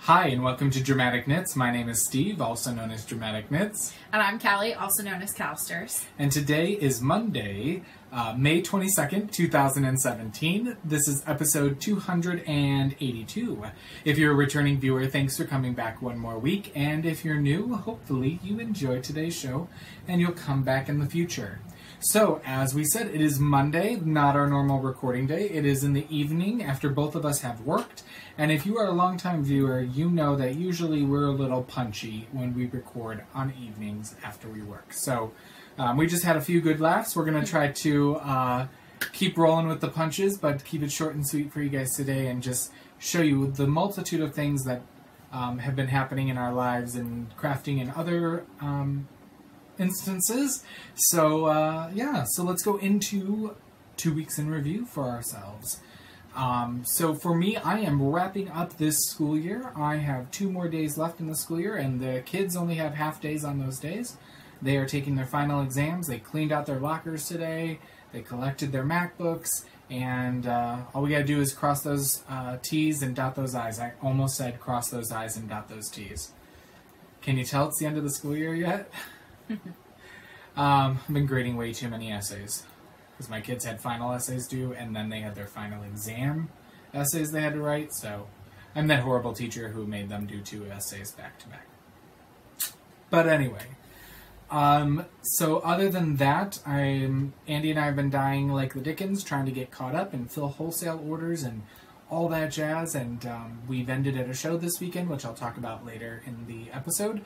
Hi, and welcome to Dramatic Knits. My name is Steve, also known as Dramatic Knits. And I'm Callie, also known as Calsters. And today is Monday, May 22nd, 2017. This is episode 282. If you're a returning viewer, thanks for coming back one more week. And if you're new, hopefully you enjoyed today's show and you'll come back in the future. So, as we said, it is Monday, not our normal recording day. It is in the evening after both of us have worked. And if you are a longtime viewer, you know that usually we're a little punchy when we record on evenings after we work. So, we just had a few good laughs. We're going to try to keep rolling with the punches, but keep it short and sweet for you guys today and just show you the multitude of things that have been happening in our lives and crafting and other instances. So, so let's go into 2 weeks in review for ourselves. So for me, I am wrapping up this school year. I have 2 more days left in the school year, and the kids only have half days on those days. They are taking their final exams. They cleaned out their lockers today. They collected their MacBooks, and all we gotta do is cross those T's and dot those I's. I almost said cross those I's and dot those T's. Can you tell it's the end of the school year yet? I've been grading way too many essays because my kids had final essays due and then they had their final exam essays they had to write, so I'm that horrible teacher who made them do 2 essays back to back. But anyway, so other than that, Andy and I have been dying like the dickens trying to get caught up and fill wholesale orders and all that jazz, and we've ended at a show this weekend, which I'll talk about later in the episode,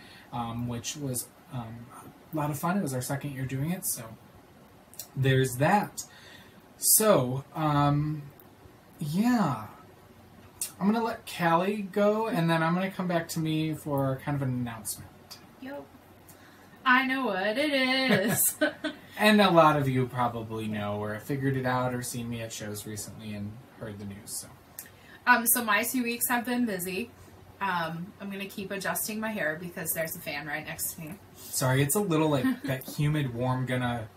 which was a lot of fun. It was our second year doing it, so there's that. So, yeah. I'm going to let Callie go, and then I'm going to come back to me for kind of an announcement. Yep. I know what it is. And a lot of you probably know or have figured it out or seen me at shows recently and heard the news, so. So my 2 weeks have been busy. I'm going to keep adjusting my hair because there's a fan right next to me. Sorry, it's a little like that humid, warm, gonna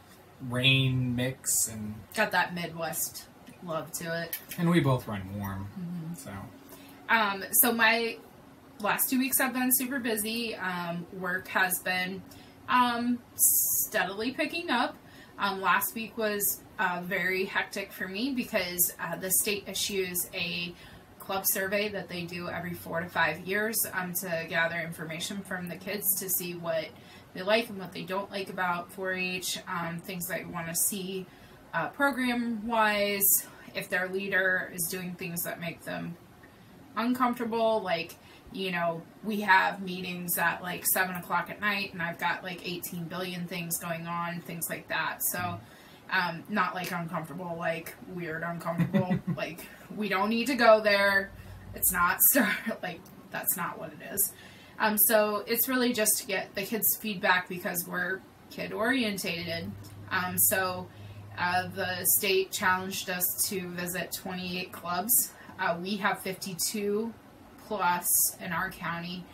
rain mix, and got that Midwest love to it. And we both run warm, so. So my last 2 weeks have been super busy. Work has been steadily picking up. Last week was very hectic for me because the state issues a club survey that they do every 4 to 5 years to gather information from the kids to see what they like and what they don't like about 4-H, things they want to see program-wise, if their leader is doing things that make them uncomfortable, like, you know, we have meetings at like 7 o'clock at night and I've got like 18 billion things going on, things like that, so not like uncomfortable, like weird uncomfortable, like we don't need to go there, it's not, like that's not what it is. So it's really just to get the kids' feedback because we're kid orientated. So the state challenged us to visit 28 clubs. We have 52 plus in our county.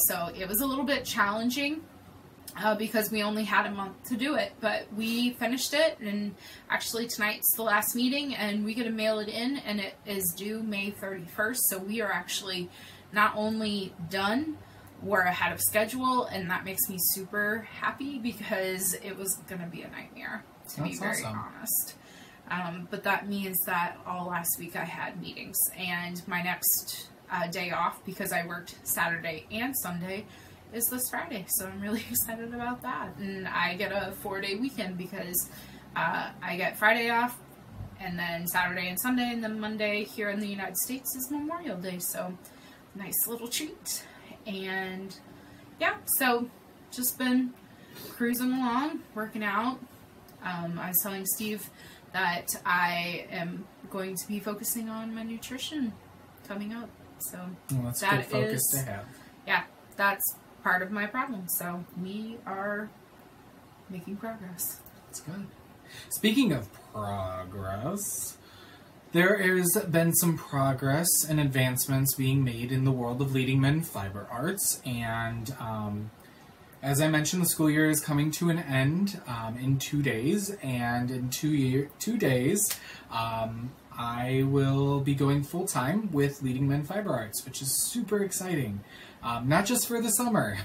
So it was a little bit challenging because we only had a month to do it, but we finished it, and actually tonight's the last meeting and we get to mail it in, and it is due May 31st. So we are actually not only done, we're ahead of schedule, and that makes me super happy because it was going to be a nightmare, to be very honest. But that means that all last week I had meetings, and my next day off, because I worked Saturday and Sunday, is this Friday, so I'm really excited about that. And I get a 4-day weekend because I get Friday off, and then Saturday and Sunday, and then Monday here in the United States is Memorial Day, so nice little treat. And yeah, so just been cruising along, working out. I was telling Steve that I am going to be focusing on my nutrition coming up. So that's a good focus to have. Yeah, that's part of my problem. So we are making progress. That's good. Speaking of progress, there has been some progress and advancements being made in the world of leading men fiber arts, and as I mentioned, the school year is coming to an end in 2 days, and in 2 days, I will be going full-time with Leading Men Fiber Arts, which is super exciting. Not just for the summer.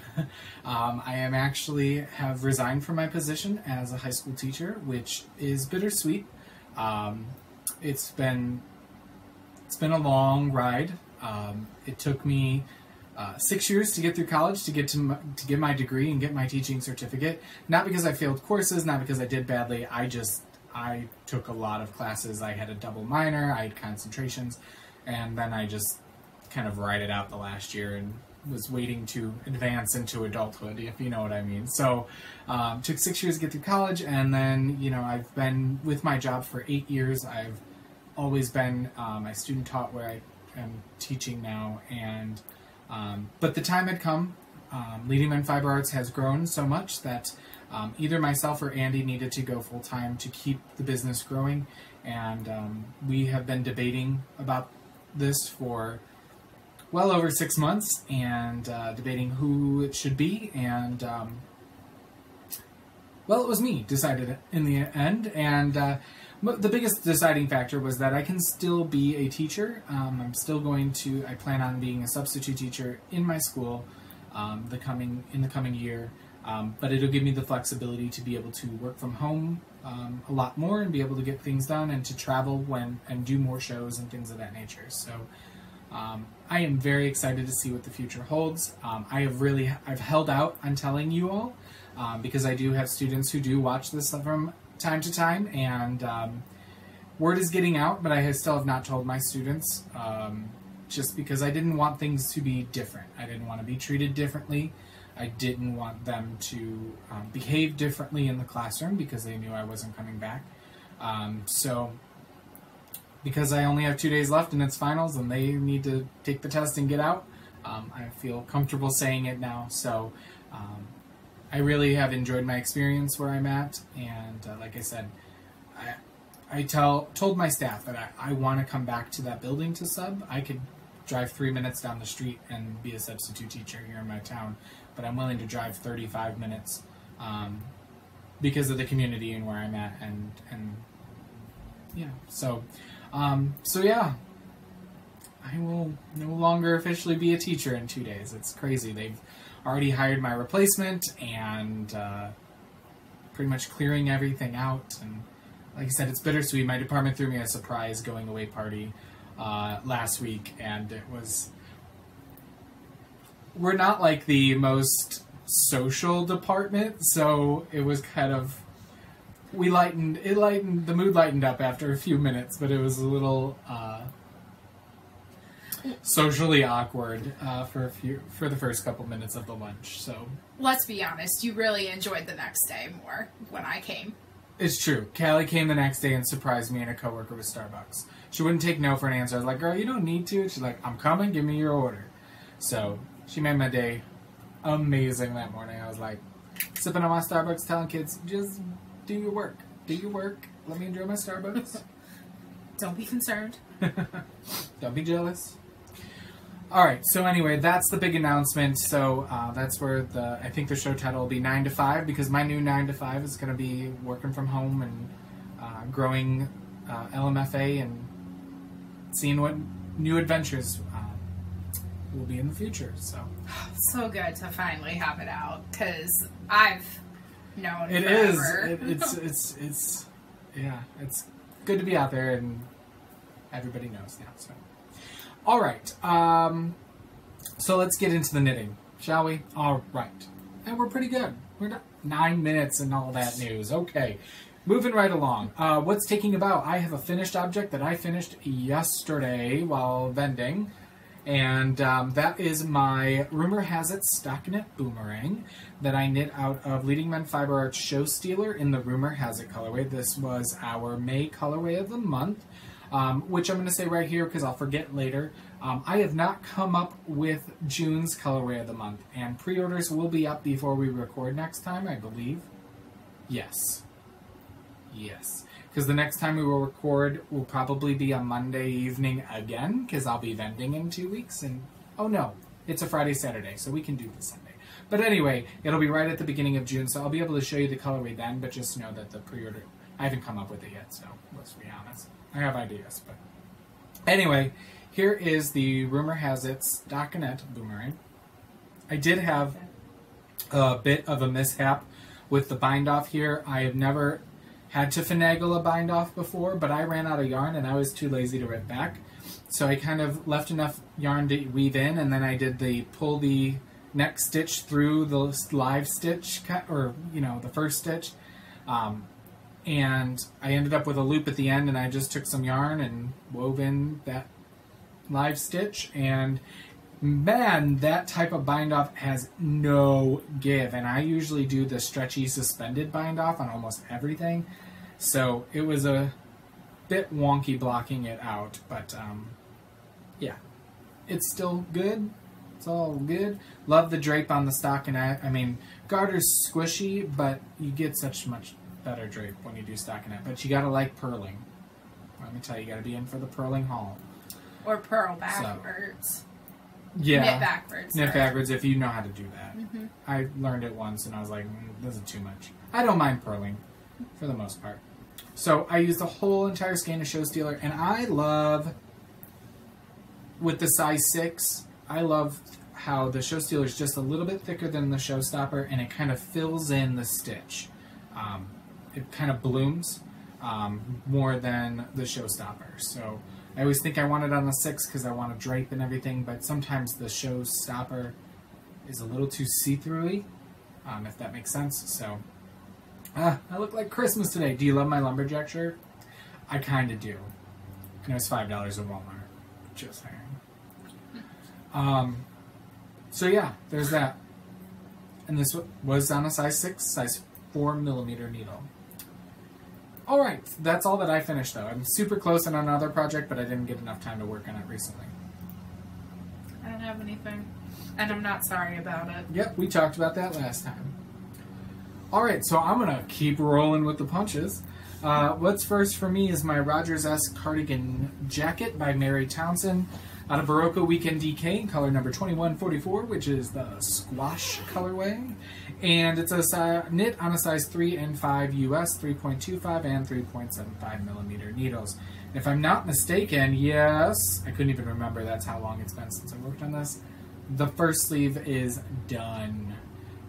I am actually have resigned from my position as a high school teacher, which is bittersweet. It's been a long ride. It took me 6 years to get through college, to get my degree and get my teaching certificate. Not because I failed courses, not because I did badly. I took a lot of classes. I had a double minor, I had concentrations, and then I just kind of ride it out the last year and was waiting to advance into adulthood, if you know what I mean. So, took 6 years to get through college, and then, I've been with my job for 8 years. I've always been a student taught where I am teaching now, and but the time had come. Leading Men Fiber Arts has grown so much that either myself or Andy needed to go full-time to keep the business growing, and we have been debating about this for well over 6 months, and debating who it should be, and well, it was me decided in the end, and the biggest deciding factor was that I can still be a teacher. I plan on being a substitute teacher in my school in the coming year, but it'll give me the flexibility to be able to work from home a lot more and be able to get things done and to travel and do more shows and things of that nature. So I am very excited to see what the future holds. I've held out on telling you all because I do have students who do watch this from time to time, and word is getting out, but I still have not told my students, just because I didn't want things to be different. I didn't want to be treated differently. I didn't want them to behave differently in the classroom because they knew I wasn't coming back. So because I only have 2 days left and it's finals and they need to take the test and get out, I feel comfortable saying it now. So I really have enjoyed my experience where I'm at, and like I said, I told my staff that I want to come back to that building to sub. I could drive 3 minutes down the street and be a substitute teacher here in my town, but I'm willing to drive 35 minutes because of the community and where I'm at, and yeah. So yeah, I will no longer officially be a teacher in 2 days. It's crazy. They've already hired my replacement, and pretty much clearing everything out. And like I said, it's bittersweet. My department threw me a surprise going away party last week, and we're not like the most social department, so it was kind of, the mood lightened up after a few minutes, but it was a little socially awkward for the first couple minutes of the lunch. So let's be honest, you really enjoyed the next day more when I came. It's true. Callie came the next day and surprised me and a coworker with Starbucks. She wouldn't take no for an answer. I was like, girl, you don't need to. She's like, I'm coming, give me your order. So she made my day amazing that morning. I was like, sipping on my Starbucks, telling kids, just do your work. Do your work. Let me enjoy my Starbucks. Don't be concerned. Don't be jealous. All right, so anyway, that's the big announcement. So that's where I think the show title will be 9 to 5, because my new 9 to 5 is going to be working from home and growing LMFA and seeing what new adventures will be in the future. So good to finally have it out, because I've known it forever. It's yeah, it's good to be out there, and everybody knows now. So. All right, so let's get into the knitting, shall we? All right, and we're pretty good. We're not 9 minutes and all that news. Okay, moving right along. What's taking about? I have a finished object that I finished yesterday while vending, and that is my Rumor Has It Stockinette Boomerang that I knit out of Leading Men Fiber Arts Show Stealer in the Rumor Has It colorway. This was our May colorway of the month. Which I'm going to say right here because I'll forget later. I have not come up with June's colorway of the month, and pre-orders will be up before we record next time, I believe. Yes. Because the next time we will record will probably be a Monday evening again, because I'll be vending in 2 weeks. And oh no, it's a Friday, Saturday, so we can do the Sunday. But anyway, it'll be right at the beginning of June, so I'll be able to show you the colorway then, but just know that the pre-order, I haven't come up with it yet, so let's be honest. I have ideas, but anyway, here is the Rumor Has It Stockinette Boomerang. I did have a bit of a mishap with the bind-off here. I have never had to finagle a bind-off before, but I ran out of yarn and I was too lazy to rip back. So I kind of left enough yarn to weave in, and then I did the pull the neck stitch through the live stitch, or, you know, the first stitch. And I ended up with a loop at the end, and I just took some yarn and wove in that live stitch, and man, that type of bind off has no give, and I usually do the stretchy suspended bind off on almost everything, so it was a bit wonky blocking it out, but yeah, it's still good. It's all good. Love the drape on the stockinette. I mean, garter's squishy, but you get such much better drape when you do stockinette, but you gotta like purling. Let me tell you, you gotta be in for the purling haul. Or purl backwards. Yeah. Knit backwards. Knit backwards if you know how to do that. Mm-hmm. I learned it once and I was like, this is too much. I don't mind purling for the most part. So I used the whole entire skein of Show Stealer, and I love, with the size 6, I love how the Show Stealer is just a little bit thicker than the Showstopper, and it kind of fills in the stitch. It kind of blooms more than the Showstopper. So I always think I want it on the 6 because I want to drape and everything, but sometimes the Showstopper is a little too see-through-y, if that makes sense. So, I look like Christmas today. Do you love my lumberjack shirt? I kind of do. And it was $5 at Walmart. Just saying. So yeah, there's that. And this was on a size 6, size 4mm needle. Alright, that's all that I finished though. I'm super close on another project, but I didn't get enough time to work on it recently. I don't have anything. And I'm not sorry about it. Yep, we talked about that last time. Alright, so I'm going to keep rolling with the punches. What's first for me is my Rogers S Cardigan Jacket by Mary Townsend out of Barocco Weekend DK in color number 2144, which is the squash colorway. And it's a knit on a size 3 and 5 US, 3.25 and 3.75mm needles. If I'm not mistaken, yes, I couldn't even remember, that's how long it's been since I worked on this. The first sleeve is done.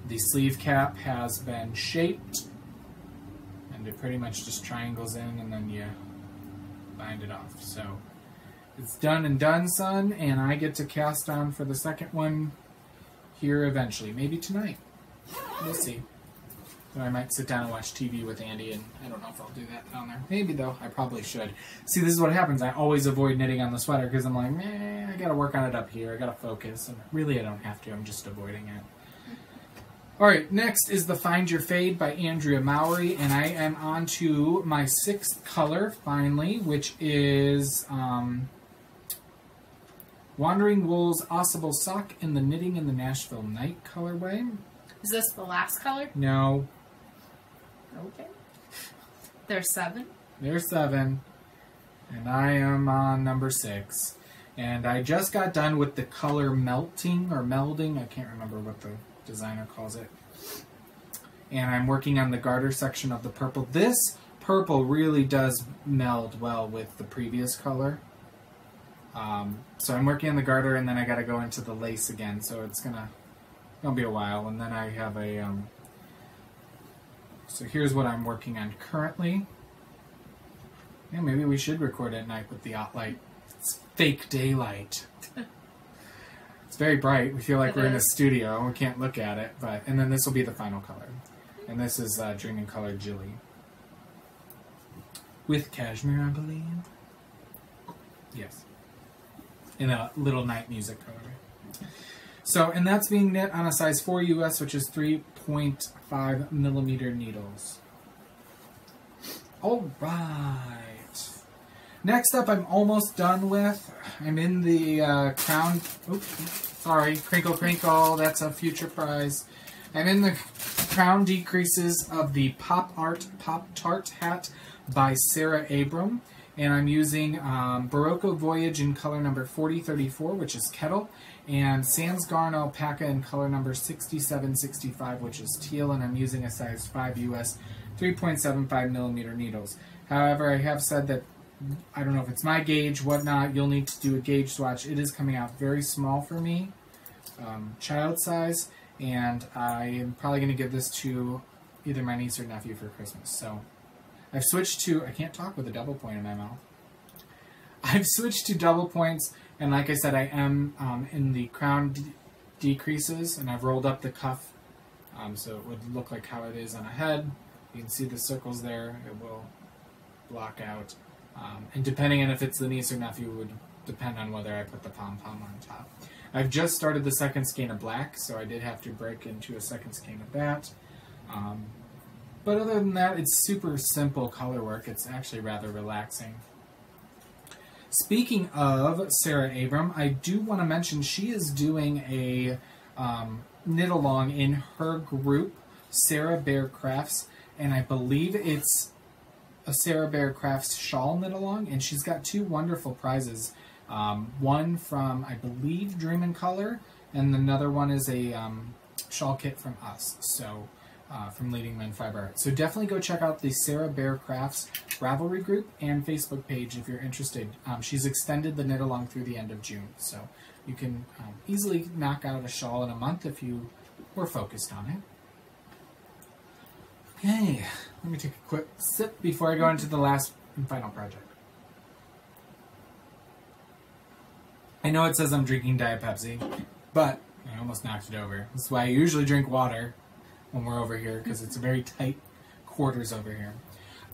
The sleeve cap has been shaped, and it pretty much just triangles in and then you bind it off. So it's done and done, son, and I get to cast on for the second one here eventually. Maybe tonight. We'll see. So I might sit down and watch TV with Andy, and I don't know if I'll do that down there. Maybe, though. I probably should. See, this is what happens. I always avoid knitting on the sweater because I'm like, I gotta work on it up here. I gotta focus. And really, I don't have to. I'm just avoiding it. Alright, next is the Find Your Fade by Andrea Mowry, and I am on to my 6th color, finally, which is Wandering Wool's Ossable Sock in the Knitting in the Nashville Night colorway. Is this the last color? No. Okay. There's 7? There's 7. And I am on number 6. And I just got done with the color melting or melding. I can't remember what the designer calls it. And I'm working on the garter section of the purple. This purple really does meld well with the previous color. So I'm working on the garter, and then I got to go into the lace again. So it's gonna be a while. And then I have a so here's what I'm working on currently. Yeah, maybe we should record at night with the light. It's fake daylight. It's very bright. We feel like we're in a studio and we can't look at it. And then this will be the final color. And this is Dreaming Color Jilly. With cashmere, I believe. Yes. In a little night music color. So, and that's being knit on a size 4 US, which is 3.5mm needles. Alright. Next up, I'm almost done with. I'm in the crown. Oops, sorry, crinkle, crinkle. That's a future prize. I'm in the crown decreases of the Pop Art Pop Tart hat by Sarah Abram And I'm using Barocco Voyage in color number 4034, which is Kettle, and Sandsgarn Alpaca in color number 6765, which is Teal, and I'm using a size 5 US 3.75 millimeter needles. However, I have said that, I don't know if it's my gauge, whatnot, you'll need to do a gauge swatch. It is coming out very small for me, child size, and I am probably going to give this to either my niece or nephew for Christmas. So I've switched to, I can't talk with a double point in my mouth. I've switched to double points, and like I said, I am in the crown decreases, and I've rolled up the cuff, so it would look like how it is on a head. You can see the circles there. It will block out. And depending on if it's the niece or nephew would depend on whether I put the pom-pom on top. I've just started the second skein of black, so I did have to break into a second skein of that. But other than that, it's super simple color work. It's actually rather relaxing. Speaking of Sarah Abram, I do want to mention she is doing a knit-along in her group, Sarah Bear Crafts, and I believe it's a Sarah Bear Crafts shawl knit-along, and she's got two wonderful prizes. One from, I believe, Dream in Color, and another one is a shawl kit from us, so from Leading Men Fiber Art. So definitely go check out the Sarah Bear Crafts Ravelry group and Facebook page if you're interested. She's extended the knit-along through the end of June, so you can easily knock out a shawl in a month if you were focused on it. Okay, let me take a quick sip before I go into the last and final project. I know it says I'm drinking Diet Pepsi, but I almost knocked it over. That's why I usually drink water when we're over here, because it's very tight quarters over here.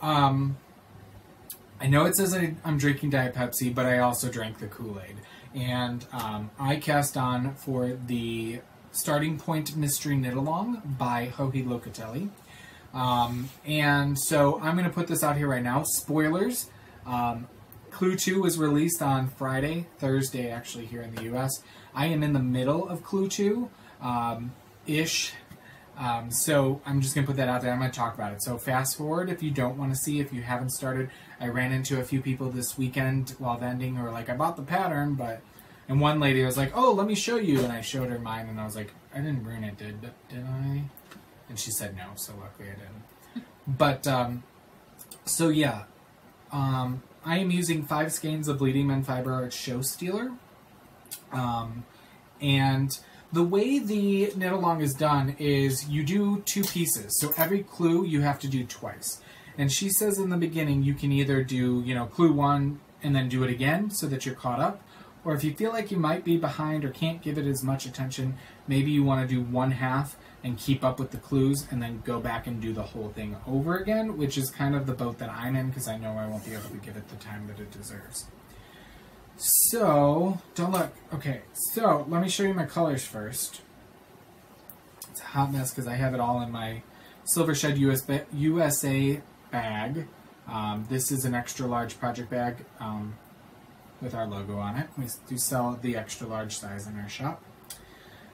I know it says I'm drinking Diet Pepsi, but I also drank the Kool-Aid. And I cast on for the Starting Point Mystery Knit-Along by Joji Locatelli. And so I'm going to put this out here right now. Spoilers. Clue 2 was released on Thursday actually here in the US. I am in the middle of Clue 2 ish. So I'm just going to put that out there. I'm going to talk about it. So fast forward if you don't want to see, if you haven't started. I ran into a few people this weekend while vending who were like, I bought the pattern, and one lady was like, oh, let me show you. And I showed her mine, and I was like, I didn't ruin it, did I? And she said no, so luckily I didn't. But, so yeah. I am using 5 skeins of Leading Men Fiber Art Show Stealer. And the way the knit-along is done is you do 2 pieces. So every clue you have to do twice. And she says in the beginning you can either do, clue 1 and then do it again so that you're caught up. Or if you feel like you might be behind or can't give it as much attention, maybe you want to do 1/2 and keep up with the clues and then go back and do the whole thing over again, which is kind of the boat that I'm in because I know I won't be able to give it the time that it deserves. So, don't look. Okay, so let me show you my colors first. It's a hot mess because I have it all in my Silver Shed USA bag. This is an extra large project bag with our logo on it. We do sell the extra large size in our shop.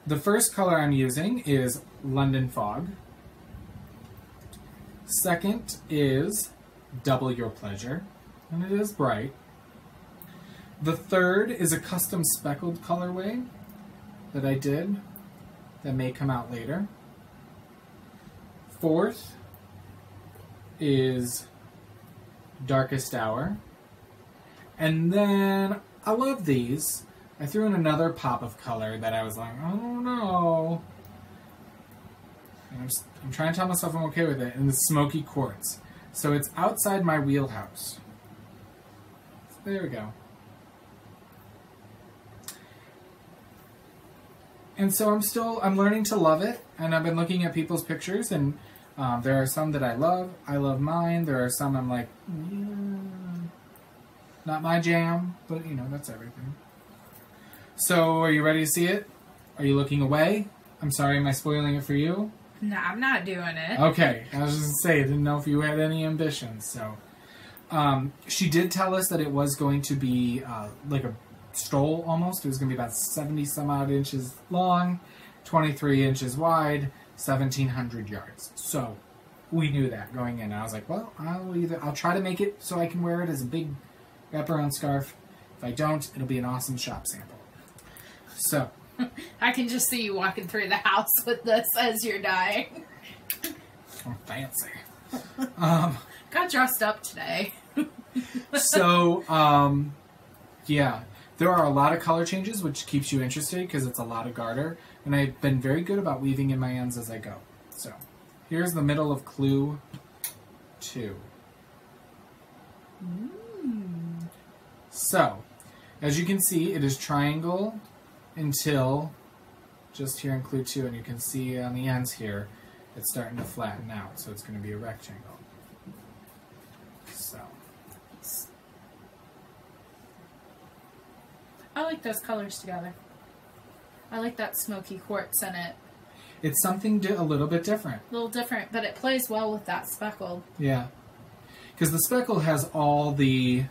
The first color I'm using is London Fog. Second is Double Your Pleasure, and it is bright. The third is a custom speckled colorway that I did that may come out later. Fourth is Darkest Hour. And then, I love these. I threw in another pop of color that I was like, oh no. And I'm trying to tell myself I'm okay with it. And the Smoky Quartz. So it's outside my wheelhouse. So there we go. And so I'm learning to love it. And I've been looking at people's pictures. And there are some that I love. I love mine. There are some I'm like, not my jam. But, that's everything. So, are you ready to see it? Are you looking away? I'm sorry, am I spoiling it for you? No, I'm not doing it. Okay, I was just going to say, I didn't know if you had any ambitions. So, she did tell us that it was going to be like a stroll almost. It was going to be about 70 some odd inches long, 23 inches wide, 1,700 yards. So, we knew that going in. I was like, well, I'll try to make it so I can wear it as a big wrap around scarf. If I don't, it'll be an awesome shop sample. So. I can just see you walking through the house with this as you're dyeing. Oh, fancy. Got dressed up today. So, yeah. There are a lot of color changes, which keeps you interested because it's a lot of garter. And I've been very good about weaving in my ends as I go. So, here's the middle of clue 2. So, as you can see, it is triangle until just here in clue 2, and you can see on the ends here, it's starting to flatten out, so it's going to be a rectangle. So, I like those colors together. I like that smoky quartz in it. it's something a little bit different. A little different, but it plays well with that speckled. Yeah. Because the speckle has all the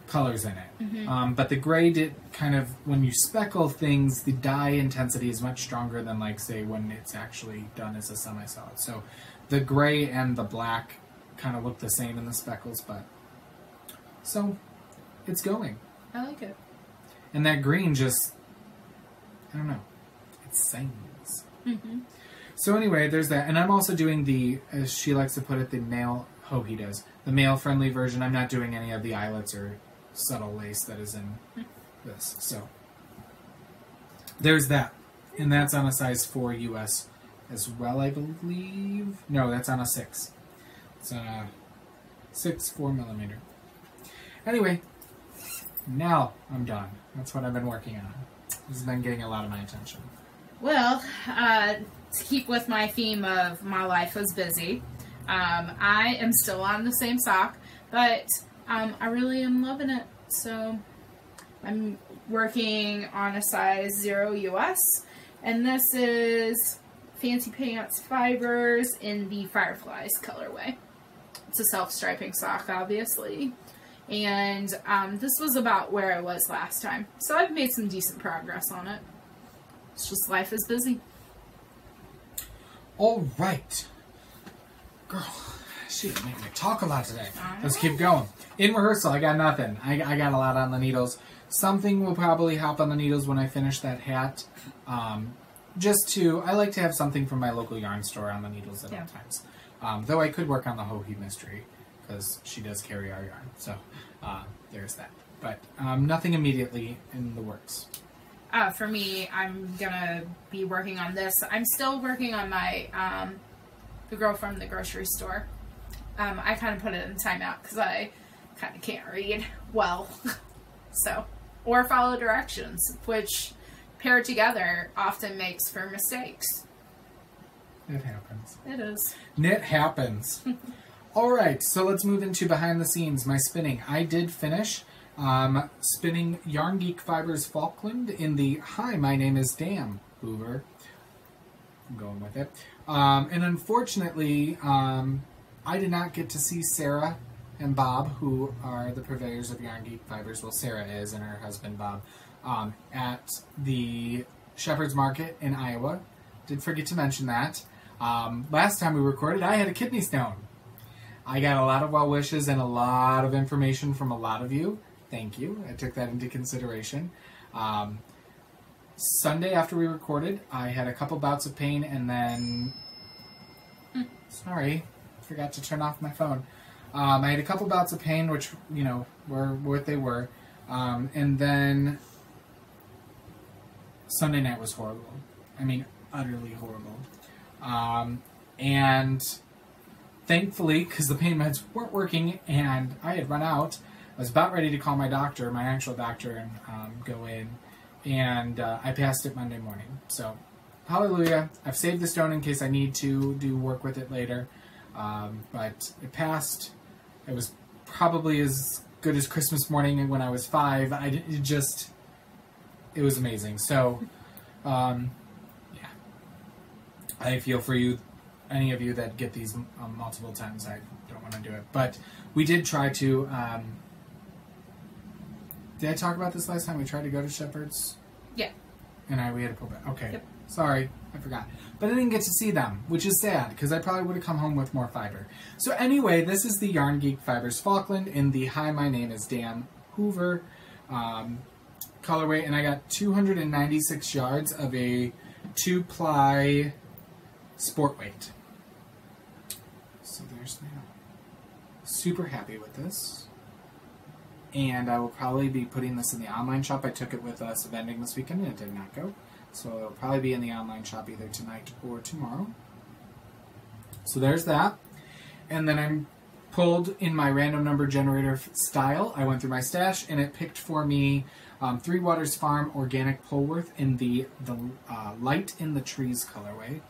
colors in it. Mm-hmm. But the gray did kind of, when you speckle things, the dye intensity is much stronger than, like, say, when it's actually done as a semi-solid. So the gray and the black kind of look the same in the speckles, but... So, it's going. I like it. And that green just... I don't know. It sings. Mm-hmm. So anyway, there's that. And I'm also doing the, as she likes to put it, the male... Hoagie does. The male-friendly version. I'm not doing any of the eyelets or subtle lace that is in this. So, there's that. And that's on a size 4 US as well, I believe. No, that's on a 6. It's on a 6 4mm. Anyway, now I'm done. That's what I've been working on. This has been getting a lot of my attention. Well, to keep with my theme of my life was busy, I am still on the same sock, but I really am loving it. So I'm working on a size 0 US, and this is Fancy Pants Fibers in the Fireflies colorway. It's a self-striping sock, obviously. And this was about where I was last time. So I've made some decent progress on it. It's just life is busy. All right. Girl, she didn't make me talk a lot today. Let's keep going. In rehearsal, I got nothing. I got a lot on the needles. Something will probably hop on the needles when I finish that hat. I like to have something from my local yarn store on the needles at all times. Though I could work on the Hohi Mystery, because she does carry our yarn. So, there's that. But nothing immediately in the works. For me, I'm going to be working on this. I'm still working on my... The Girl from the Grocery Store. I kind of put it in timeout because I kind of can't read well. So, or follow directions, which paired together often makes for mistakes. It happens. It is. It happens. All right, so let's move into behind the scenes, my spinning. I did finish spinning Yarn Geek Fibers Falkland in the Hi, my name is Dan Hoover. I'm going with it. And unfortunately, I did not get to see Sarah and Bob, who are the purveyors of Yarn Geek Fibers. Well, Sarah is, and her husband Bob, at the Shepherd's Market in Iowa. Did forget to mention that. Last time we recorded, I had a kidney stone. I got a lot of well wishes and a lot of information from a lot of you. Thank you. I took that into consideration. Sunday after we recorded, I had a couple bouts of pain, and then... Sorry, forgot to turn off my phone. I had a couple bouts of pain, which, you know, were what they were. And then Sunday night was horrible. I mean, utterly horrible. And thankfully, because the pain meds weren't working and I had run out, I was about ready to call my doctor, my actual doctor, and go in. And I passed it Monday morning. So, hallelujah. I've saved the stone in case I need to do work with it later. But it passed. It was probably as good as Christmas morning when I was 5. It was amazing. So, yeah. I feel for you, any of you that get these multiple times. I don't want to do it. But we did try to... Did I talk about this last time? We tried to go to Shepherd's? Yeah. And we had to pull back. Okay. Yep. Sorry. I forgot. But I didn't get to see them, which is sad, because I probably would have come home with more fiber. So anyway, this is the Yarn Geek Fibers Falkland in the Hi, my name is Dan Hoover colorway, and I got 296 yards of a 2-ply sport weight. So there's that. Super happy with this. And I will probably be putting this in the online shop. I took it with us vending this weekend and it did not go. So it'll probably be in the online shop either tonight or tomorrow. So there's that. And then I'm pulled in my random number generator style. I went through my stash and it picked for me Three Waters Farm Organic Polworth in the Light in the Trees colorway,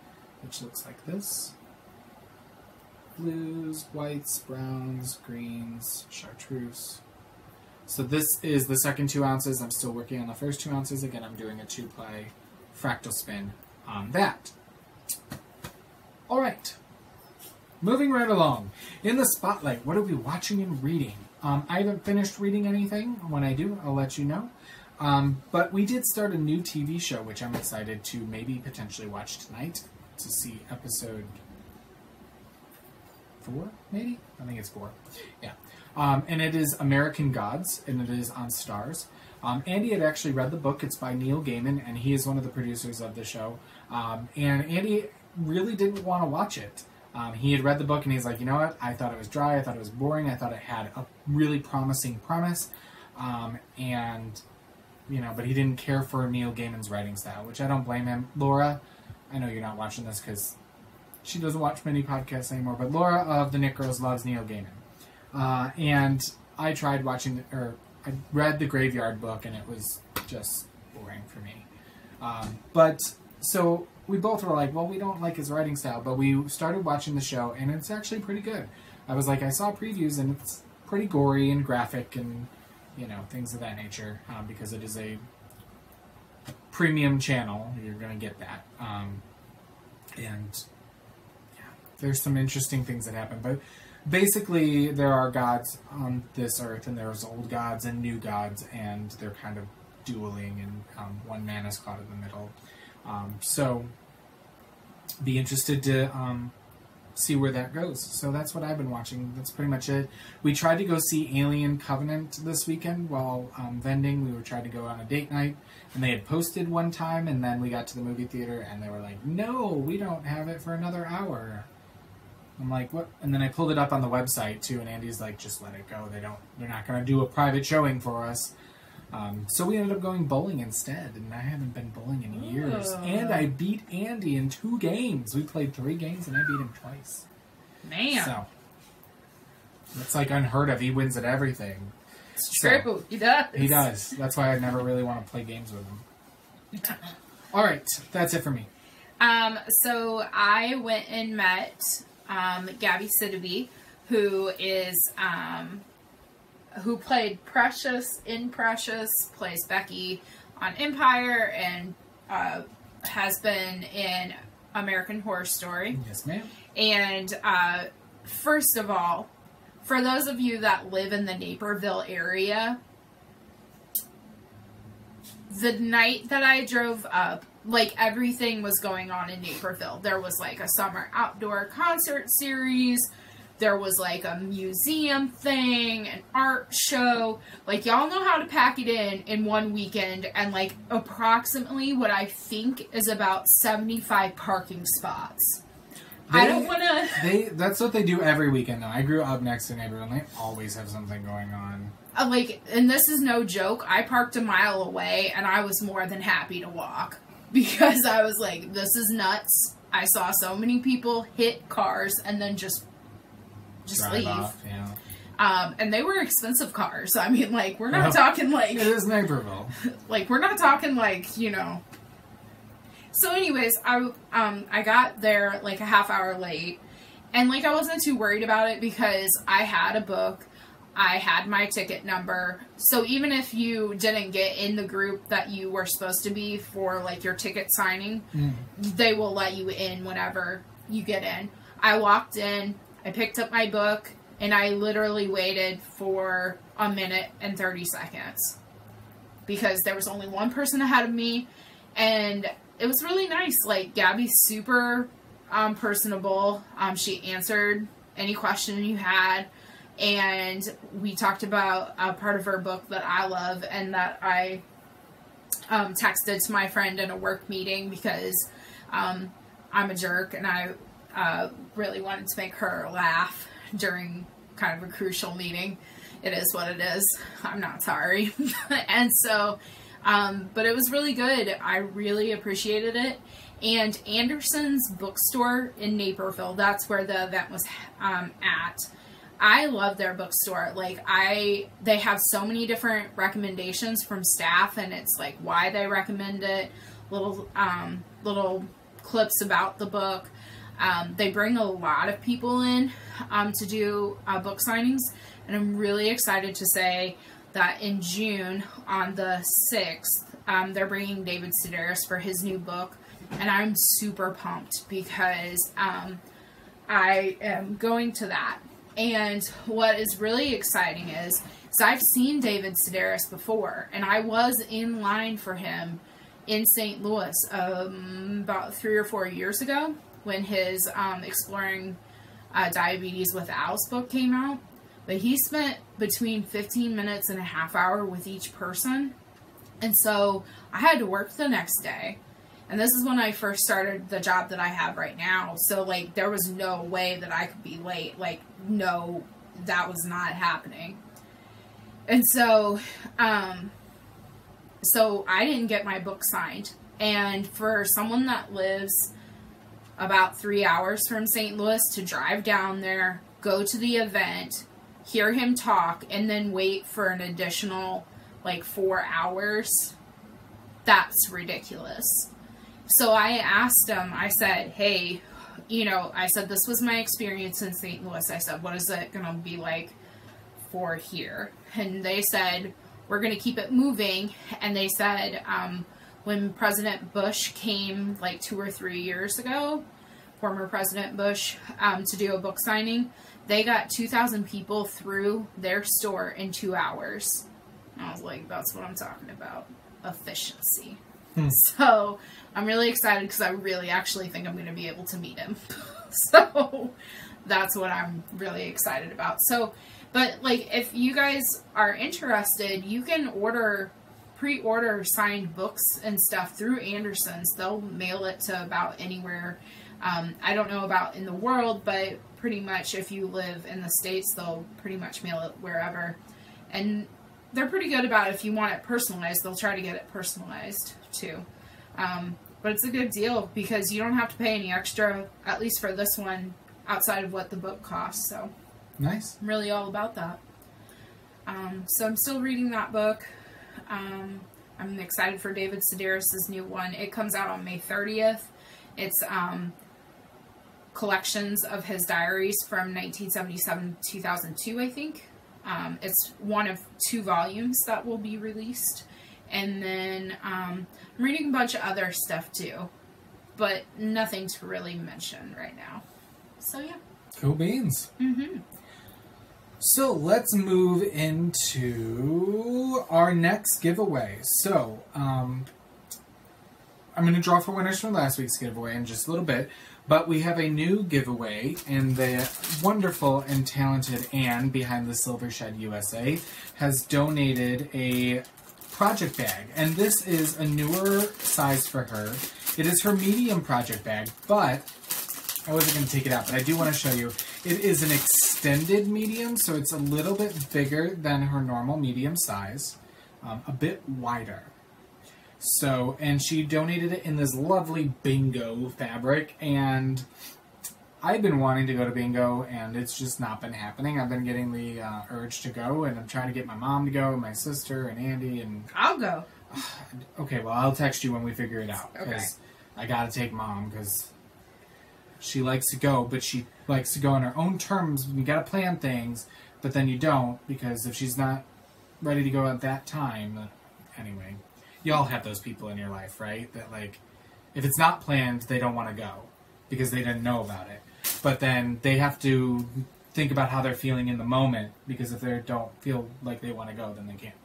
which looks like this. Blues, whites, browns, greens, chartreuse. So this is the second 2 ounces. I'm still working on the first 2 ounces. Again, I'm doing a 2-ply fractal spin on that. All right. Moving right along. In the spotlight, what are we watching and reading? I haven't finished reading anything. When I do, I'll let you know. But we did start a new TV show, which I'm excited to maybe potentially watch tonight to see episode 4, maybe? I think it's 4. Yeah. And it is American Gods, and it is on Starz. Andy had actually read the book. It's by Neil Gaiman, and he is one of the producers of the show. And Andy really didn't want to watch it. He had read the book, and he's like, you know what? I thought it was dry. I thought it was boring. I thought it had a really promising premise. And, you know, but he didn't care for Neil Gaiman's writing style, which I don't blame him. Laura, I know you're not watching this because she doesn't watch many podcasts anymore, but Laura of the Knit Girls loves Neil Gaiman. And I tried watching, I read the Graveyard book, and it was just boring for me. So we both were like, well, we don't like his writing style, but we started watching the show, and it's actually pretty good. I was like, I saw previews, and it's pretty gory and graphic and, you know, things of that nature, because it is a premium channel. You're going to get that. And yeah, there's some interesting things that happen, but basically, there are gods on this earth, and there's old gods and new gods, and they're kind of dueling, and one man is caught in the middle. So, be interested to see where that goes. So that's what I've been watching. That's pretty much it. We tried to go see Alien Covenant this weekend while vending. We were trying to go on a date night, and they had posted one time, and then we got to the movie theater, and they were like, no, we don't have it for another hour. I'm like, what? And then I pulled it up on the website too, and Andy's like, just let it go. They're not going to do a private showing for us. So we ended up going bowling instead, and I haven't been bowling in years. And I beat Andy in 2 games. We played 3 games, and I beat him twice. Man. So it's like unheard of. He wins at everything. It's true. He does. He does. That's why I never really want to play games with him. All right. That's it for me. So I went and met Gabby Sidibe, who is who played Precious in Precious, plays Becky on Empire, and has been in American Horror Story. Yes, ma'am. And first of all, for those of you that live in the Naperville area, the night that I drove up, like, everything was going on in Naperville. There was, like, a summer outdoor concert series. There was, like, a museum thing, an art show. Like, y'all know how to pack it in one weekend. And, like, approximately what I think is about 75 parking spots. I don't want to... That's what they do every weekend, though. I grew up next to Naperville, and they always have something going on. Like, and this is no joke. I parked a mile away, and I was more than happy to walk. Because I was like, this is nuts. I saw so many people hit cars and then just Drive leave. Off, yeah. And they were expensive cars. I mean, like, we're not talking like... It is Naperville. Like, we're not talking like, you know... So anyways, I got there like a half hour late. And like, I wasn't too worried about it because I had a book. I had my ticket number. So even if you didn't get in the group that you were supposed to be for like your ticket signing, they will let you in whenever you get in. I walked in, I picked up my book, and I literally waited for 1 minute and 30 seconds. Because there was only one person ahead of me, and it was really nice. Like, Gabby's super personable. She answered any question you had. And we talked about a part of her book that I love and that I texted to my friend in a work meeting because I'm a jerk and I really wanted to make her laugh during kind of a crucial meeting. It is what it is. I'm not sorry. And so, but it was really good. I really appreciated it. And Anderson's bookstore in Naperville, that's where the event was at. I love their bookstore. Like, they have so many different recommendations from staff, and it's like why they recommend it, little clips about the book. They bring a lot of people in to do book signings, and I'm really excited to say that in June, on the 6th, they're bringing David Sedaris for his new book, and I'm super pumped because I am going to that. And what is really exciting is I've seen David Sedaris before, and I was in line for him in St. Louis about 3 or 4 years ago when his Exploring Diabetes with Al's book came out. But he spent between 15 minutes and a half hour with each person. And so I had to work the next day. And this is when I first started the job that I have right now. So, like, there was no way that I could be late. Like, no, that was not happening. And so, so I didn't get my book signed. And for someone that lives about 3 hours from St. Louis to drive down there, go to the event, hear him talk, and then wait for an additional, like, 4 hours, that's ridiculous. So I asked him, I said, hey, you know, I said, this was my experience in St. Louis. I said, what is it going to be like for here? And they said, we're going to keep it moving. And they said, when President Bush came like 2 or 3 years ago, former President Bush, to do a book signing, they got 2,000 people through their store in 2 hours. And I was like, that's what I'm talking about. Efficiency. So I'm really excited because I really actually think I'm going to be able to meet him. So that's what I'm really excited about. So, but like, if you guys are interested, you can pre-order signed books and stuff through Anderson's. They'll mail it to about anywhere. I don't know about in the world, but pretty much if you live in the States, they'll pretty much mail it wherever. And they're pretty good about it. If you want it personalized, they'll try to get it personalized too. But it's a good deal because you don't have to pay any extra, at least for this one, outside of what the book costs. So nice. I'm really all about that. So I'm still reading that book. I'm excited for David Sedaris' new one. It comes out on May 30th. It's collections of his diaries from 1977 to 2002, I think. It's one of 2 volumes that will be released. And then I'm reading a bunch of other stuff too. But nothing to really mention right now. So yeah. Cool beans. Mm-hmm. So let's move into our next giveaway. So I'm going to draw for winners from last week's giveaway in just a little bit. But we have a new giveaway, and the wonderful and talented Anne behind the Silver Shed USA has donated a project bag. And this is a newer size for her. It is her medium project bag, but I wasn't going to take it out, but I do want to show you. It is an extended medium, so it's a little bit bigger than her normal medium size, a bit wider. So, and she donated it in this lovely bingo fabric, and I've been wanting to go to bingo, and it's just not been happening. I've been getting the urge to go, and I'm trying to get my mom to go, and my sister, and Andy, and... I'll go. Okay, well, I'll text you when we figure it out, Okay. because I gotta take Mom, because she likes to go, but she likes to go on her own terms. You gotta plan things, but then you don't, because if she's not ready to go at that time, anyway... Y'all have those people in your life, right? That, like, if it's not planned, they don't want to go because they didn't know about it. But then they have to think about how they're feeling in the moment because if they don't feel like they want to go, then they can't.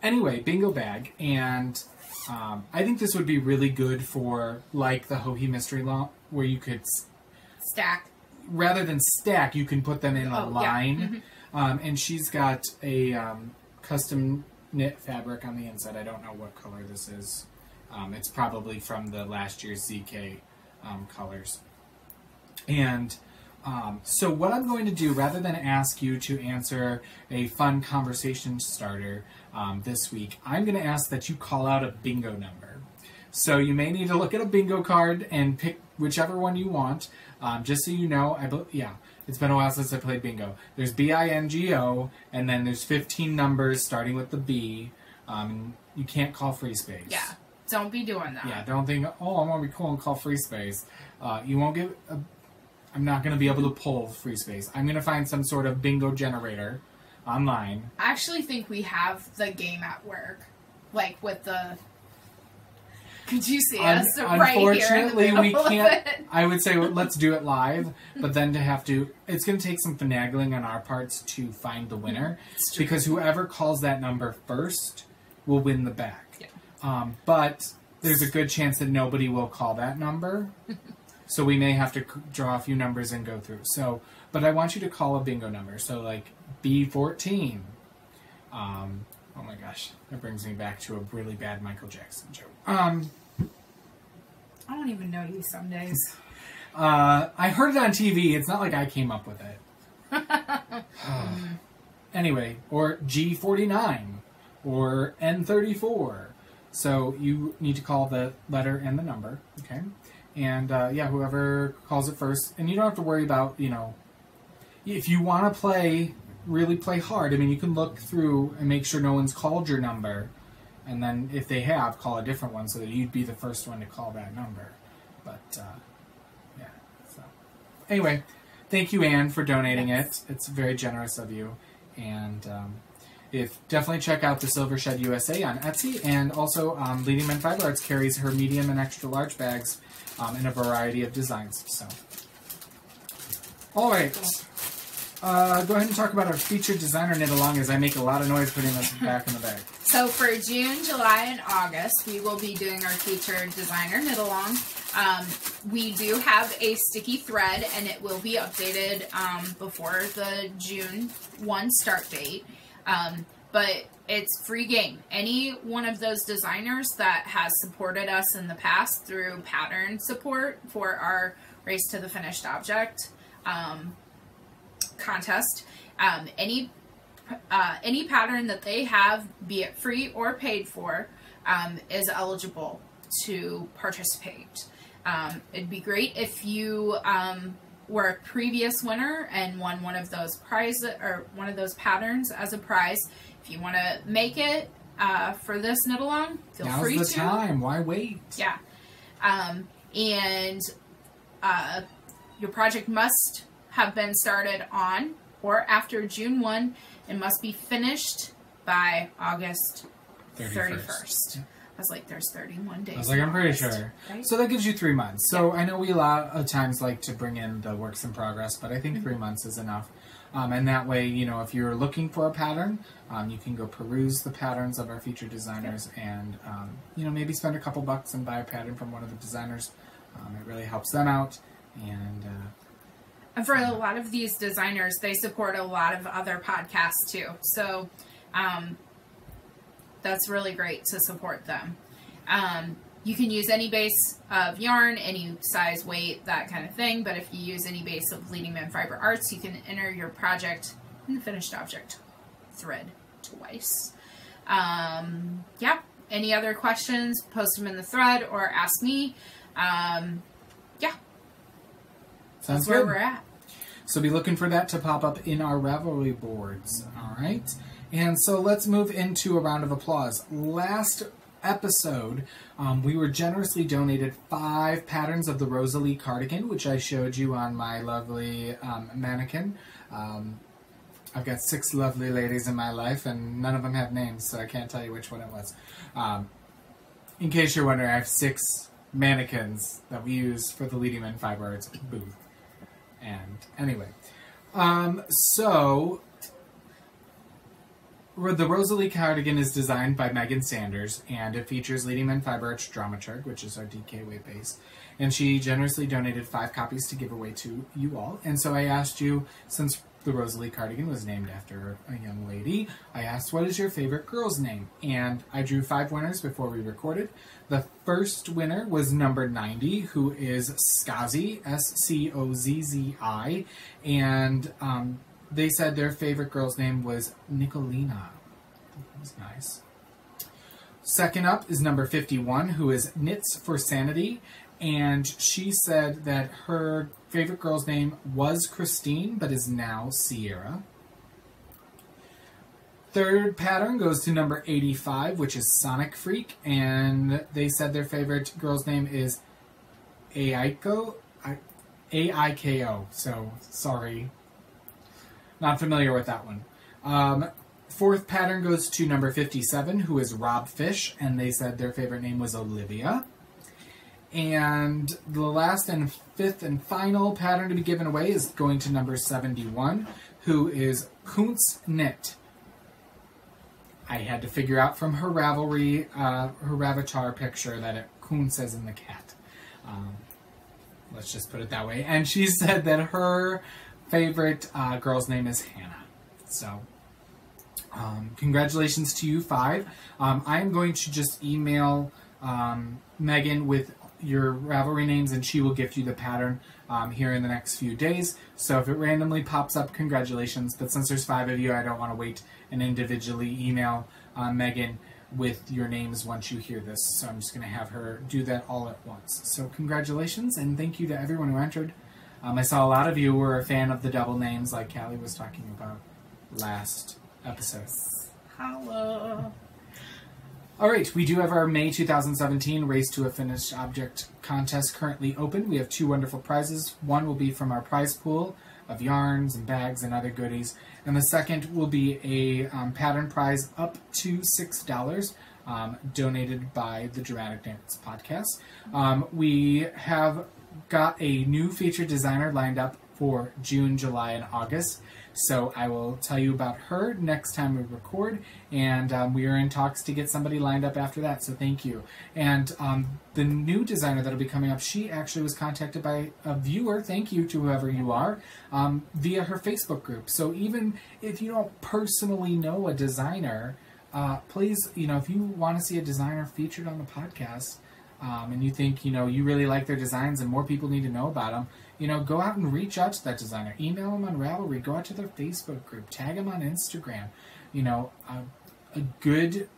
Anyway, bingo bag. And I think this would be really good for, like, the Hohi Mystery Law, where you could... Stack. rather than stack, you can put them in a line. Yeah. Mm-hmm. And she's got a custom knit fabric on the inside. I don't know what color this is. It's probably from the last year's ZK colors. And so what I'm going to do, rather than ask you to answer a fun conversation starter this week, I'm going to ask that you call out a bingo number. So you may need to look at a bingo card and pick whichever one you want. Just so you know, it's been a while since I played bingo. There's BINGO, and then there's 15 numbers starting with the B. You can't call free space. Yeah, don't be doing that. Yeah, don't think, I want to be cool and call free space. You won't get... I'm not going to be able to pull free space. I'm going to find some sort of bingo generator online. I actually think we have the game at work. Like with the... Could you see us right here? Unfortunately, we can't. I would say let's do it live, but then it's going to take some finagling on our parts to find the winner, because whoever calls that number first will win the bag. Yeah. But there's a good chance that nobody will call that number, so we may have to draw a few numbers and go through. So, but I want you to call a bingo number. So like B14. Oh my gosh, that brings me back to a really bad Michael Jackson joke. I don't even know you some days. I heard it on TV. It's not like I came up with it. Anyway, or G49, or N34. So you need to call the letter and the number, okay? And whoever calls it first, and you don't have to worry about, if you want to really play hard. I mean, you can look through and make sure no one's called your number. And then if they have, call a different one so that you'd be the first one to call that number. But, so. Anyway, thank you, Anne, for donating it. It's very generous of you. And definitely check out the Silver Shed USA on Etsy. And also, Leading Men Fiber Arts carries her medium and extra large bags in a variety of designs. So, all right. Go ahead and talk about our featured designer knit along as I make a lot of noise putting this back in the bag. So for June, July, and August, we will be doing our featured designer knit along. We do have a sticky thread, and it will be updated before the June 1 start date. But it's free game. Any one of those designers that has supported us in the past through pattern support for our Race to the Finished Object contest, any pattern that they have, be it free or paid for, is eligible to participate. It'd be great if you were a previous winner and won one of those prizes or one of those patterns as a prize. If you want to make it for this knit along, feel free to. Now's the time. Why wait? Yeah, and your project must have been started on or after June 1 and must be finished by August 31st. Yeah. I was like, there's 31 days. I was like, I'm pretty sure. Right? So that gives you 3 months. So I know we a lot of times like to bring in the works in progress, but I think 3 months is enough. And that way, if you're looking for a pattern, you can go peruse the patterns of our featured designers and, maybe spend a couple bucks and buy a pattern from one of the designers. It really helps them out. And for a lot of these designers, they support a lot of other podcasts too. So that's really great to support them. You can use any base of yarn, any size, weight, that kind of thing. But if you use any base of Leading Men Fiber Arts, you can enter your project in the finished object thread twice. Any other questions, post them in the thread or ask me. Sounds That's where good. we're at. So be looking for that to pop up in our Ravelry boards. All right. And so let's move into a round of applause. Last episode, we were generously donated 5 patterns of the Rosalie cardigan, which I showed you on my lovely mannequin. I've got 6 lovely ladies in my life, and none of them have names, so I can't tell you which one it was. In case you're wondering, I have 6 mannequins that we use for the Leading Men Fiber Arts booth. And anyway, so the Rosalie cardigan is designed by Megan Sanders, and it features Leading Men Fiber Arts Dramaturg, which is our DK weight base. And she generously donated 5 copies to give away to you all. And so I asked you, since the Rosalie cardigan was named after a young lady, I asked, what is your favorite girl's name? And I drew 5 winners before we recorded. The first winner was number 90, who is Scozzi, Scozzi, and they said their favorite girl's name was Nicolina. That was nice. Second up is number 51, who is Knits for Sanity, and she said that her favorite girl's name was Christine, but is now Sierra. Third pattern goes to number 85, which is Sonic Freak, and they said their favorite girl's name is Aiko, A-I-K-O, so sorry. Not familiar with that one. Fourth pattern goes to number 57, who is Rob Fish, and they said their favorite name was Olivia. And the last and fifth and final pattern to be given away is going to number 71, who is Kuntz Knit. I had to figure out from her Ravelry, her Ravatar picture that Kuntz as in the cat. Let's just put it that way. And she said that her favorite girl's name is Hannah. So, congratulations to you 5. I am going to just email Megan with your Ravelry names, and she will gift you the pattern here in the next few days. So if it randomly pops up, congratulations. But since there's 5 of you, I don't want to wait and individually email Megan with your names once you hear this. So I'm just going to have her do that all at once. So congratulations, and thank you to everyone who entered. I saw a lot of you were a fan of the double names, like Callie was talking about last episode. Hello. All right, we do have our May 2017 Race to a Finished Object contest currently open. We have 2 wonderful prizes. One will be from our prize pool of yarns and bags and other goodies, and the second will be a pattern prize up to $6 donated by the Dramatic Dance Podcast. We have got a new featured designer lined up for June, July, and August. So I will tell you about her next time we record, and we are in talks to get somebody lined up after that, so thank you. And the new designer that will be coming up, she actually was contacted by a viewer, thank you to whoever you are, via her Facebook group. So even if you don't personally know a designer, please, if you want to see a designer featured on the podcast, and you think, you really like their designs and more people need to know about them, go out and reach out to that designer. Email them on Ravelry. Go out to their Facebook group. Tag them on Instagram. A good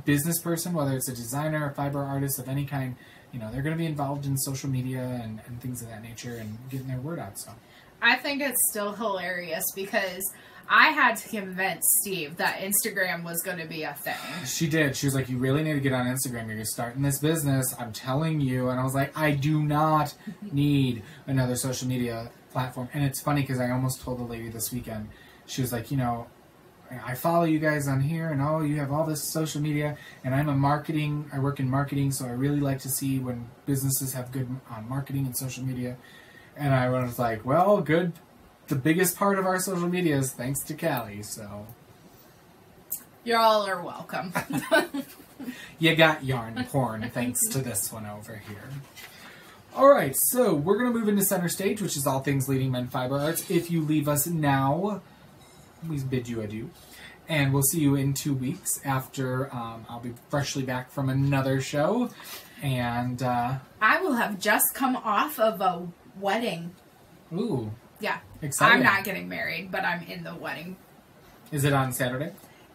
business person, whether it's a designer or fiber artist of any kind, they're going to be involved in social media and things of that nature and getting their word out. So I think it's still hilarious because I had to convince Steve that Instagram was going to be a thing. She did. She was like, you really need to get on Instagram. You're starting this business. I'm telling you. And I was like, I do not need another social media platform. And it's funny because I almost told the lady this weekend. She was like, I follow you guys on here and you have all this social media. And I work in marketing. So I really like to see when businesses have good marketing and social media. And I was like, well, good. The biggest part of our social media is thanks to Callie, so... You all are welcome. You got yarn porn thanks to this one over here. Alright, so we're going to move into center stage, which is all things Leading Men Fiber Arts. If you leave us now, we bid you adieu. And we'll see you in 2 weeks after I'll be freshly back from another show. And I will have just come off of a wedding. Ooh. Yeah. Exciting. I'm not getting married, but I'm in the wedding. Is it on Saturday?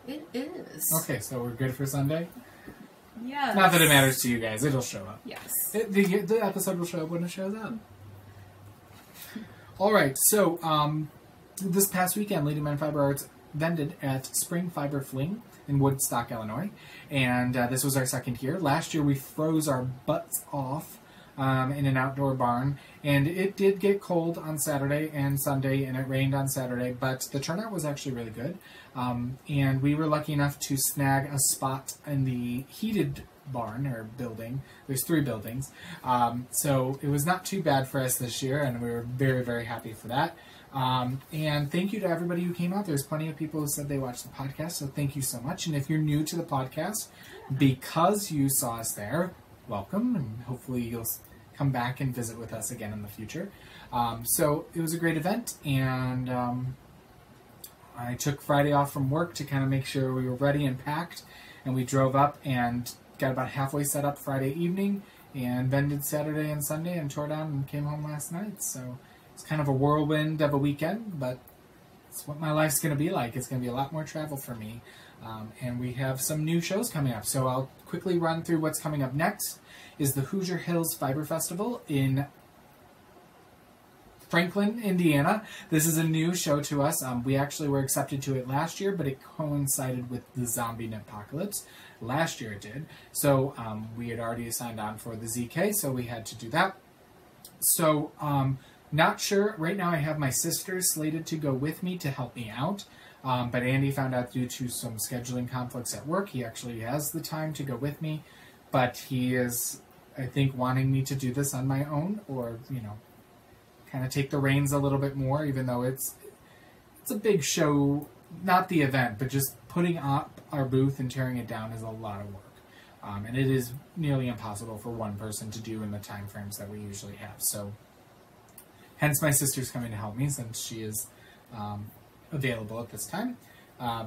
It is. Okay, so we're good for Sunday? Yes. Not that it matters to you guys. It'll show up. Yes. The episode will show up when it shows up. All right, so this past weekend, Leading Men Fiber Arts vended at Spring Fiber Fling in Woodstock, Illinois. And this was our 2nd year. Last year, we froze our butts off in an outdoor barn, and it did get cold on Saturday and Sunday, and it rained on Saturday, but the turnout was actually really good, and we were lucky enough to snag a spot in the heated barn, or building. There's 3 buildings, so it was not too bad for us this year, and we were very, very happy for that. And thank you to everybody who came out. There's plenty of people who said they watched the podcast, so thank you so much. And if you're new to the podcast, because you saw us there, welcome, and hopefully you'll come back and visit with us again in the future. So it was a great event, and I took Friday off from work to kind of make sure we were ready and packed, and we drove up and got about halfway set up Friday evening, and then did Saturday and Sunday and tore down and came home last night. So it's kind of a whirlwind of a weekend, but it's what my life's going to be like. It's going to be a lot more travel for me. And we have some new shows coming up. So I'll quickly run through what's coming up next. Is the Hoosier Hills Fiber Festival in Franklin, Indiana. This is a new show to us. We actually were accepted to it last year, but it coincided with the zombie apocalypse. Last year it did. So we had already signed on for the ZK, so we had to do that. So not sure. Right now I have my sister slated to go with me to help me out. But Andy found out due to some scheduling conflicts at work, he actually has the time to go with me. But he is, I think, wanting me to do this on my own, or, kind of take the reins a little bit more, even though it's a big show, not the event, but just putting up our booth and tearing it down is a lot of work. And it is nearly impossible for one person to do in the time frames that we usually have. So, hence my sister's coming to help me since she is available at this time.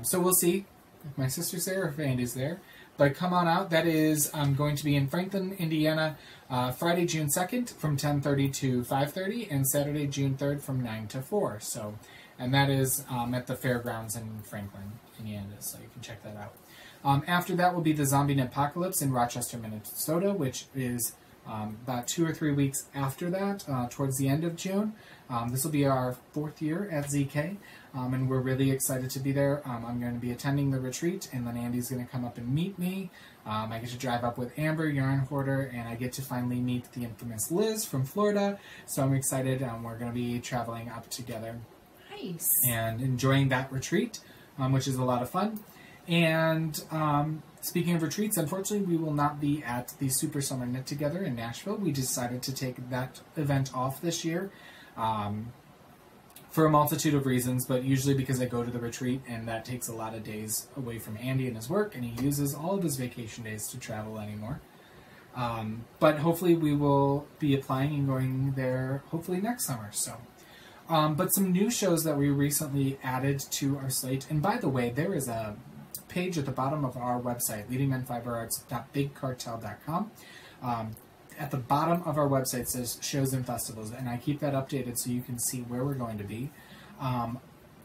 So we'll see if my sister's there or if Andy's there. But come on out. That is going to be in Franklin, Indiana, Friday, June 2nd from 10:30 to 5:30, and Saturday, June 3rd from 9 to 4. So, and that is at the fairgrounds in Franklin, Indiana. So you can check that out. After that will be the Zombie Apocalypse in Rochester, Minnesota, which is about 2 or 3 weeks after that, towards the end of June. This will be our 4th year at ZK, and we're really excited to be there. I'm going to be attending the retreat, and then Andy's going to come up and meet me. I get to drive up with Amber, Yarn Hoarder, and I get to finally meet the infamous Liz from Florida, so I'm excited. We're going to be traveling up together. Nice. And enjoying that retreat, which is a lot of fun. And speaking of retreats, unfortunately, we will not be at the Super Summer Knit Together in Nashville. We decided to take that event off this year for a multitude of reasons, but usually because I go to the retreat, and that takes a lot of days away from Andy and his work, and he uses all of his vacation days to travel anymore. But hopefully we will be applying and going there hopefully next summer. So. But some new shows that we recently added to our slate, and by the way, there is a page at the bottom of our website, leadingmenfiberarts.bigcartel.com. At the bottom of our website says shows and festivals, and I keep that updated so you can see where we're going to be.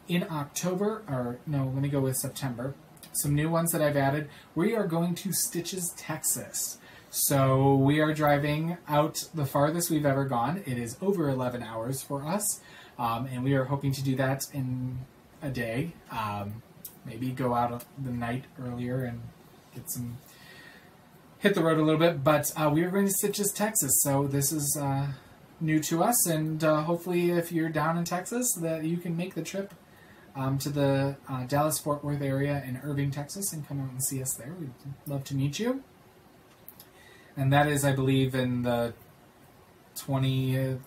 In October, or no, let me go with September, some new ones that I've added. We are going to Stitches, Texas. So we are driving out the farthest we've ever gone. It is over 11 hours for us, and we are hoping to do that in a day. Maybe go out the night earlier and hit the road a little bit. But we are going to Stitches, Texas. So this is new to us, and hopefully if you're down in Texas, that you can make the trip to the Dallas-Fort Worth area in Irving, Texas, and come out and see us there. We'd love to meet you. And that is, I believe, in the 21st,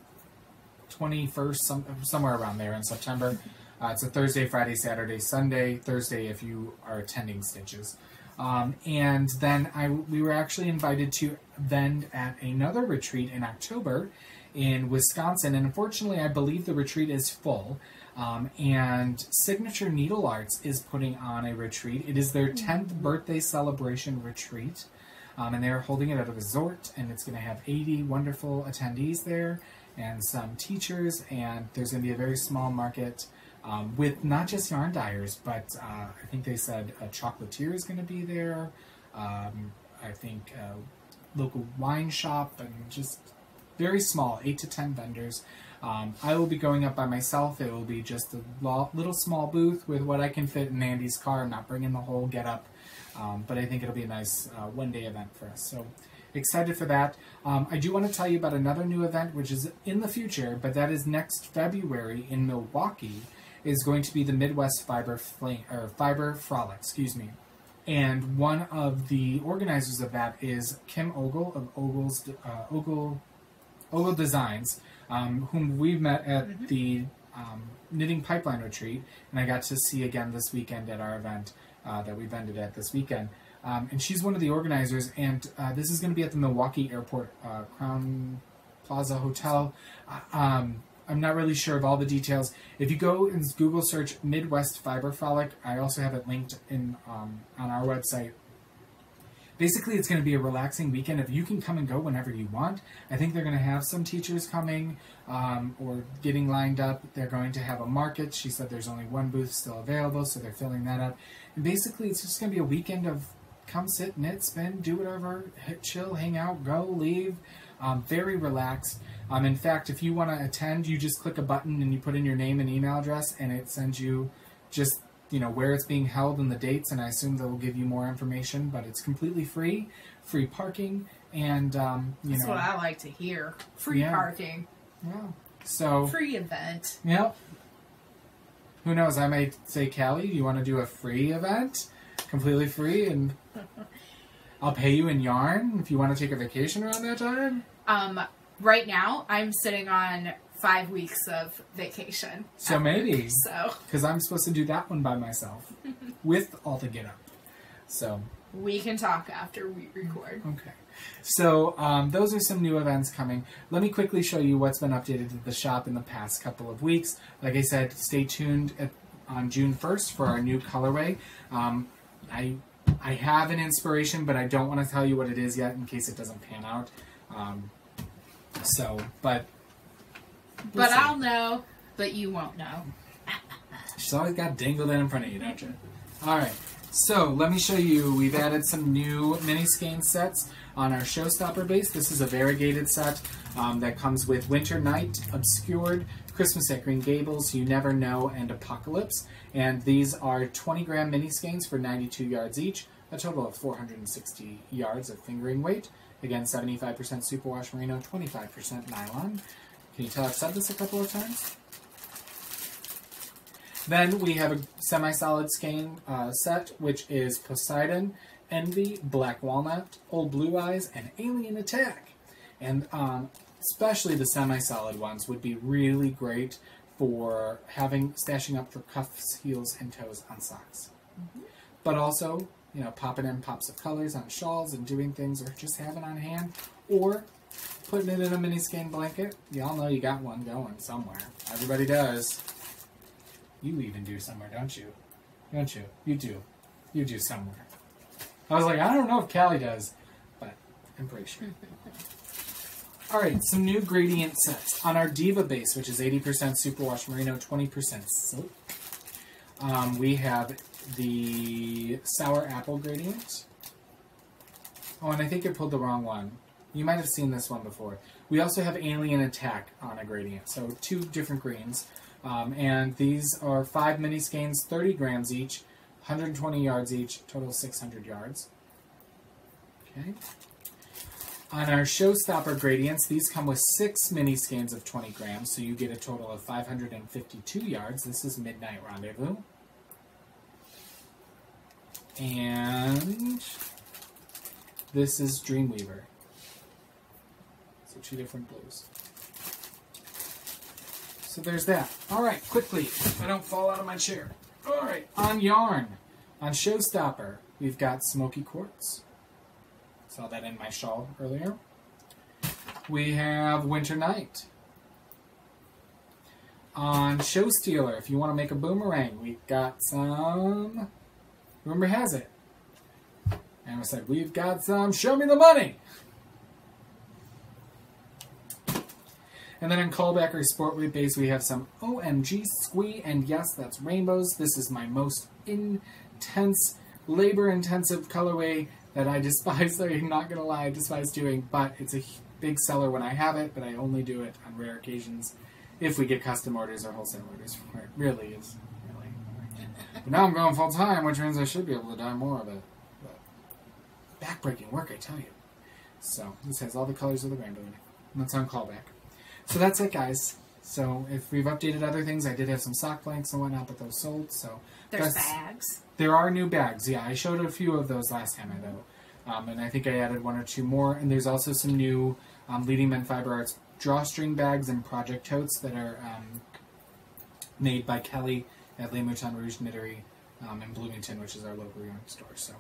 somewhere around there in September. It's a Thursday, Friday, Saturday, Sunday. Thursday if you are attending Stitches. And then we were actually invited to vend at another retreat in October in Wisconsin. And unfortunately, I believe the retreat is full. And Signature Needle Arts is putting on a retreat. It is their 10th birthday celebration retreat. And they're holding it at a resort, and it's going to have 80 wonderful attendees there and some teachers, and there's going to be a very small market with not just yarn dyers, but I think they said a chocolatier is going to be there. I think a local wine shop, and just very small, 8 to 10 vendors. I will be going up by myself. It will be just a little small booth with what I can fit in Andy's car. I'm not bringing the whole get-up. But I think it'll be a nice one-day event for us. So excited for that. I do want to tell you about another new event, which is in the future, but that is next February in Milwaukee, is going to be the Midwest Fiber Frolic, And one of the organizers of that is Kim Ogle of Ogle Designs, whom we met at the knitting pipeline retreat, and I got to see again this weekend at our event that we've ended at this weekend. And she's one of the organizers, and this is going to be at the Milwaukee Airport Crown Plaza Hotel. I'm not really sure of all the details. If you go and Google search Midwest Fiber Frolic, I also have it linked in on our website. Basically, it's going to be a relaxing weekend. If you can come and go whenever you want. I think they're going to have some teachers coming or getting lined up. They're going to have a market. She said there's only one booth still available, so they're filling that up. And basically, it's just going to be a weekend of come sit, knit, spin, do whatever, chill, hang out, go, leave. Very relaxed. In fact, if you want to attend, you just click a button and you put in your name and email address, and it sends you just where it's being held and the dates, and I assume they'll give you more information, but it's completely free parking, and that's what I like to hear. Free parking. Yeah. So free event. Yep. Who knows? I might say, Callie, do you want to do a free event? Completely free, and I'll pay you in yarn if you want to take a vacation around that time. Right now, I'm sitting on 5 weeks of vacation. So maybe. So. Because I'm supposed to do that one by myself with all the get up. So. We can talk after we record. Okay. So those are some new events coming. Let me quickly show you what's been updated at the shop in the past couple of weeks. Like I said, stay tuned on June 1st for our new colorway. I have an inspiration, but I don't want to tell you what it is yet in case it doesn't pan out. But I'll know, but you won't know. She's always got dangled in front of you, don't you? All right. So let me show you. We've added some new mini skein sets on our Showstopper base. This is a variegated set that comes with Winter Night, Obscured, Christmas at Green Gables, You Never Know, and Apocalypse. And these are 20-gram mini skeins for 92 yards each, a total of 460 yards of fingering weight. Again, 75% superwash merino, 25% nylon. Can you tell I've said this a couple of times? Then we have a semi-solid skein set, which is Poseidon, Envy, Black Walnut, Old Blue Eyes, and Alien Attack. And especially the semi-solid ones would be really great for stashing up for cuffs, heels, and toes on socks. Mm-hmm. But also, popping in pops of colors on shawls and doing things, or just having on hand, or putting it in a mini skein blanket. Y'all know you got one going somewhere. Everybody does. You even do somewhere, don't you? Don't you? You do. You do somewhere. I was like, I don't know if Callie does, but I'm pretty sure. Alright, some new gradient sets. On our Diva base, which is 80% superwash merino, 20% silk, we have the Sour Apple gradient. Oh, and I think I pulled the wrong one. You might have seen this one before. We also have Alien Attack on a gradient, so 2 different greens. And these are 5 mini skeins, 30 grams each, 120 yards each, total 600 yards. Okay. On our Showstopper gradients, these come with 6 mini skeins of 20 grams, so you get a total of 552 yards. This is Midnight Rendezvous. And this is Dreamweaver. So 2 different blues. So there's that. All right, quickly, if I don't fall out of my chair. All right, on yarn, on Showstopper, we've got Smoky Quartz. Saw that in my shawl earlier. We have Winter Night. On Show Stealer, if you want to make a boomerang, we've got some... Rumor has it. And I said, we've got some Show Me the Money. And then in Callbacker Sport Weight Base, we have some OMG Squee, and yes, that's rainbows. This is my most intense, labor-intensive colorway that I despise. I'm not going to lie, I despise doing, but it's a big seller when I have it, but I only do it on rare occasions if we get custom orders or wholesale orders for it. Really is. Really. But now I'm going full-time, which means I should be able to dye more of it. But backbreaking work, I tell you. So, this has all the colors of the rainbow in it. And that's on Callback. So that's it, guys. So if we've updated other things, I did have some sock blanks and whatnot, but those sold. So there's bags. There are new bags. Yeah, I showed a few of those last time, and I think I added 1 or 2 more. And there's also some new Leading Men Fiber Arts drawstring bags and project totes that are made by Kelly at Les Moutons Rouge Knittery in Bloomington, which is our local yarn store. So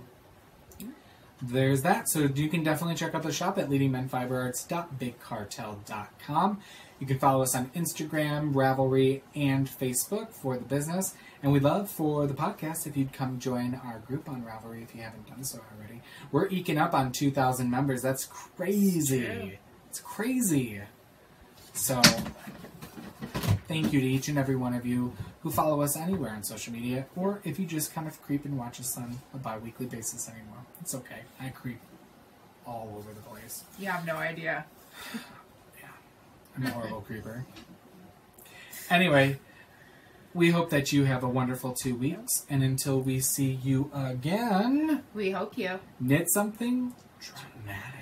there's that. So you can definitely check out the shop at leadingmenfiberarts.bigcartel.com. You can follow us on Instagram, Ravelry, and Facebook for the business. And we'd love for the podcast if you'd come join our group on Ravelry if you haven't done so already. We're eking up on 2,000 members. That's crazy. It's crazy. So thank you to each and every one of you who follow us anywhere on social media, or if you just kind of creep and watch us on a bi-weekly basis anymore. It's okay. I creep all over the place. You have no idea. Yeah. I'm a horrible creeper. Anyway, we hope that you have a wonderful 2 weeks, and until we see you again, We hope you knit something dramatic.